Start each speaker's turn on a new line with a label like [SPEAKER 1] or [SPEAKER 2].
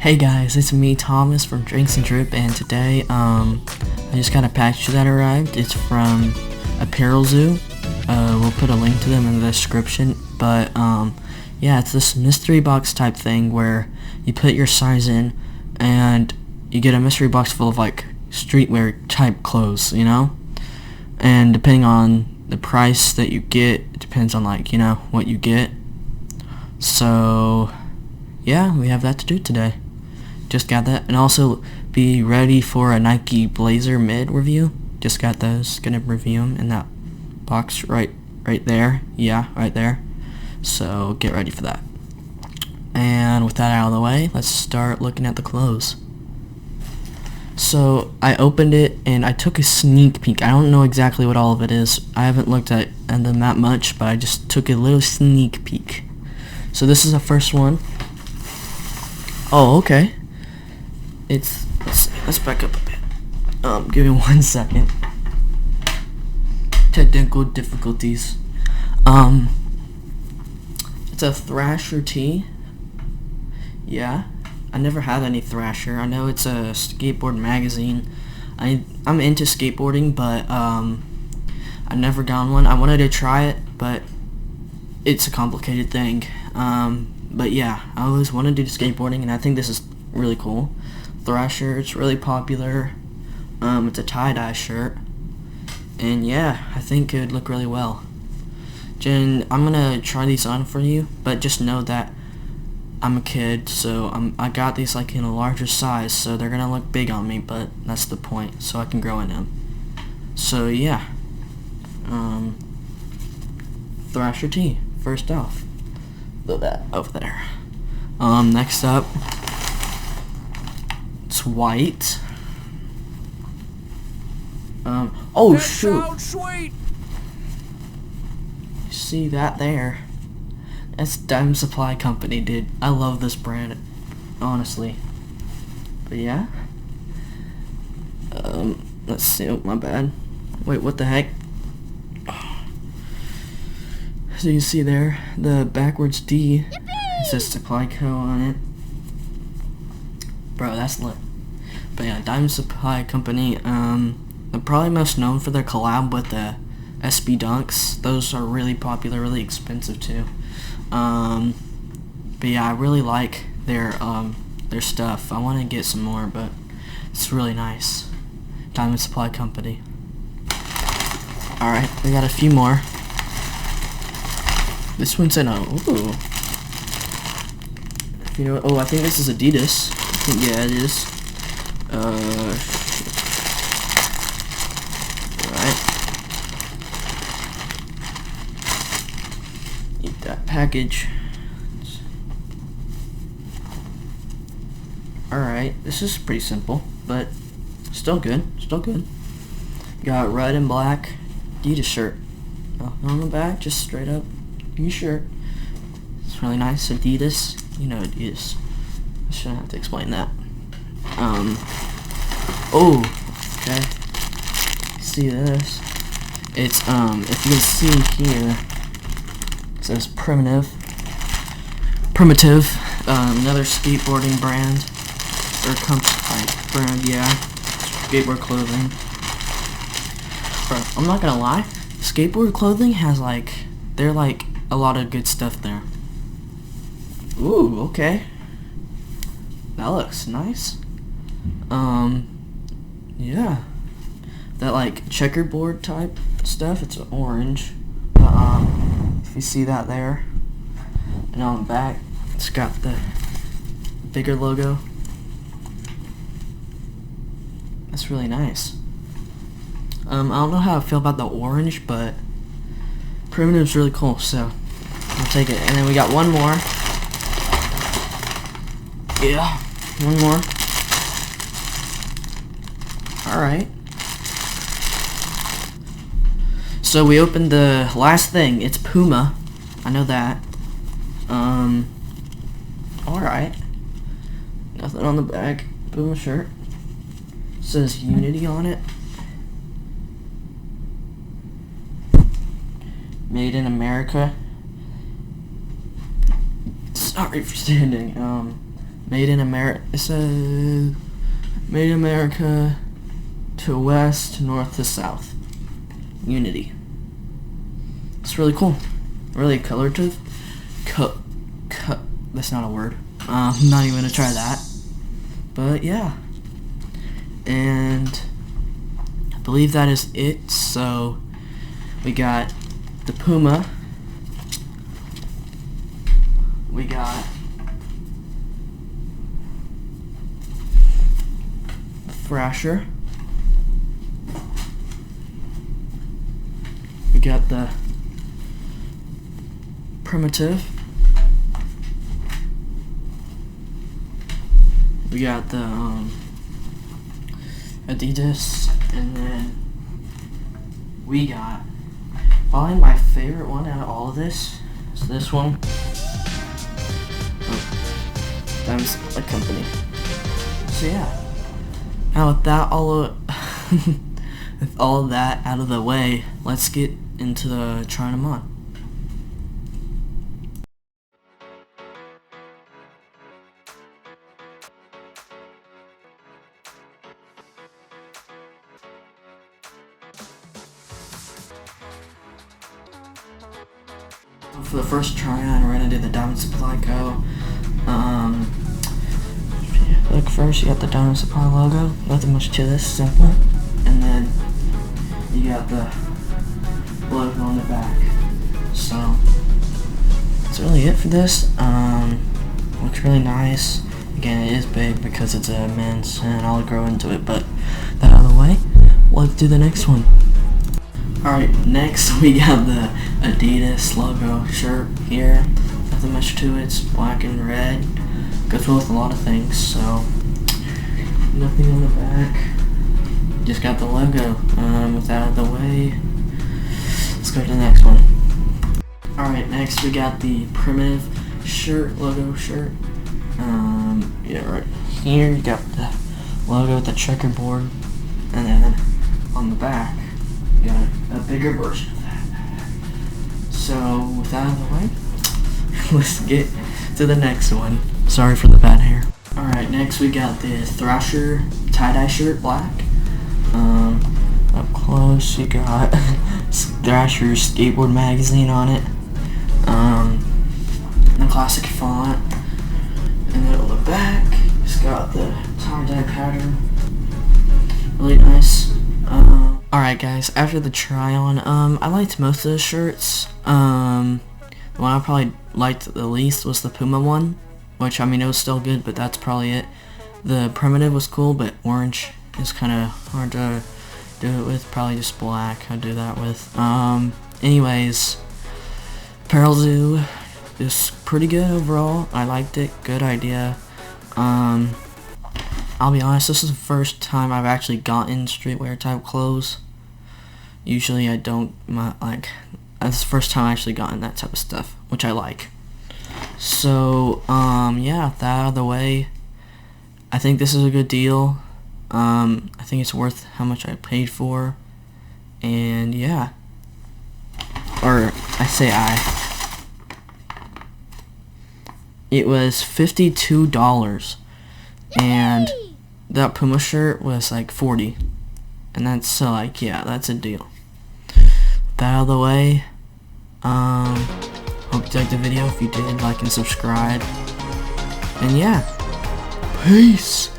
[SPEAKER 1] Hey guys, it's me Thomas from Drinks and Drip, and today I just got a package that arrived. It's from Apparel Zoo. We'll put a link to them in the description, but yeah, it's this mystery box type thing where you put your size in and you get a mystery box full of like streetwear type clothes, you know, and depending on the price that you get, it depends on like, you know, what you get. So yeah, we have that to do today. Just got that, and also be ready for a Nike Blazer mid review. Just got those, gonna review them in that box right there. Yeah, right there. So get ready for that. And with that out of the way, let's start looking at the clothes. So I opened it and I took a sneak peek. I don't know exactly what all of it is. I haven't looked at them that much, but I just took a little sneak peek. So this is the first one. Oh, okay. Let's back up a bit. Give me 1 second. Technical difficulties. It's a Thrasher tee. Yeah, I never had any Thrasher. I know it's a skateboard magazine. I'm into skateboarding, but I never got one. I wanted to try it, but it's a complicated thing. But yeah, I always wanted to do skateboarding, and I think this is really cool. Thrasher, it's really popular. It's a tie-dye shirt, and yeah, I think it would look really well. Jen, I'm gonna try these on for you, but just know that I'm a kid, so I got these like in a larger size, so they're gonna look big on me, but that's the point, so I can grow in them. So yeah, Thrasher tee, first off. Put that over there. Next up, it's white. Oh shoot! You see that there? That's Diamond Supply Company, dude. I love this brand, honestly. But yeah. Let's see. Oh, my bad. Wait, what the heck? So you see there, the backwards D. It says Supply Co. on it. Bro, that's lit. But yeah, Diamond Supply Company, they're probably most known for their collab with the SB Dunks. Those are really popular, really expensive too. But yeah, I really like their stuff. I want to get some more, but it's really nice. Diamond Supply Company. Alright, we got a few more. This one's in a, ooh. You know, oh, I think this is Adidas. Yeah, it is. Alright. Eat that package. Alright, this is pretty simple, but still good. Still good. Got red and black Adidas shirt. Nothing on the back, just straight up shirt. It's really nice. Adidas. You know Adidas. I shouldn't have to explain that. Oh, okay. See this? It's, if you can see here, it says Primitive, another skateboarding brand, or brand, yeah, skateboard clothing. Bro, I'm not gonna lie, skateboard clothing has like, they're like a lot of good stuff there. Ooh, okay. That looks nice. Yeah. That like checkerboard type stuff, it's orange. But, if you see that there. And on the back, it's got the bigger logo. That's really nice. I don't know how I feel about the orange, but Primitive's really cool, so I'll take it. And then we got one more. Yeah, one more. Alright. So we opened the last thing. It's Puma. I know that. Alright. Nothing on the back. Puma shirt. It says Unity on it. Made in America. Sorry for standing. Made in America. It says Made in America to west, north to south. Unity. It's really cool. Really colorative. That's not a word. I'm not even gonna try that. But yeah. And I believe that is it. So we got the Puma. We got the Thrasher. We got the Primitive. We got the Adidas, and then we got probably my favorite one out of all of this is this one. That was a company. So yeah. Now with that with all of that out of the way, let's get into the trying them on. For the first try on, we're gonna do the Diamond Supply Co. Look, first you got the Diamond Supply logo. Nothing much to this, simple. And then you got the logo on the back. So that's really it for this. Looks really nice. Again, it is big because it's a men's, and I'll grow into it. But that out of the way, let's do the next one. Alright, next we got the Adidas logo shirt here. Nothing much to it, it's black and red. Goes well with a lot of things, so nothing on the back. Just got the logo. With that out of the way, let's go to the next one. Alright, next we got the Primitive shirt, logo shirt. Yeah, right here you got the logo with the checkerboard, and then on the back got a bigger version of that. So with that out of the way, let's get to the next one. Sorry for the bad hair. Alright, next we got the Thrasher tie-dye shirt, black. Up close you got Thrasher skateboard magazine on it. The classic font. And then on the back, it's got the tie-dye pattern. Really nice. Alright guys, after the try on, I liked most of the shirts. The one I probably liked the least was the Puma one, which, I mean, it was still good, but that's probably it. The Primitive was cool, but orange is kind of hard to do it with. Probably just black I'd do that with. Anyways, Apparel Zoo is pretty good overall. I liked it. Good idea. I'll be honest, this is the first time I've actually gotten streetwear type clothes. Usually I don't, that's the first time I actually gotten that type of stuff, which I like. So, yeah, that out of the way, I think this is a good deal. I think it's worth how much I paid for, and yeah. Or, I say it was $52, and that Puma shirt was like $40, and that's, so like, yeah, that's a deal. That out of the way, hope you liked the video. If you did, like and subscribe, and yeah, peace.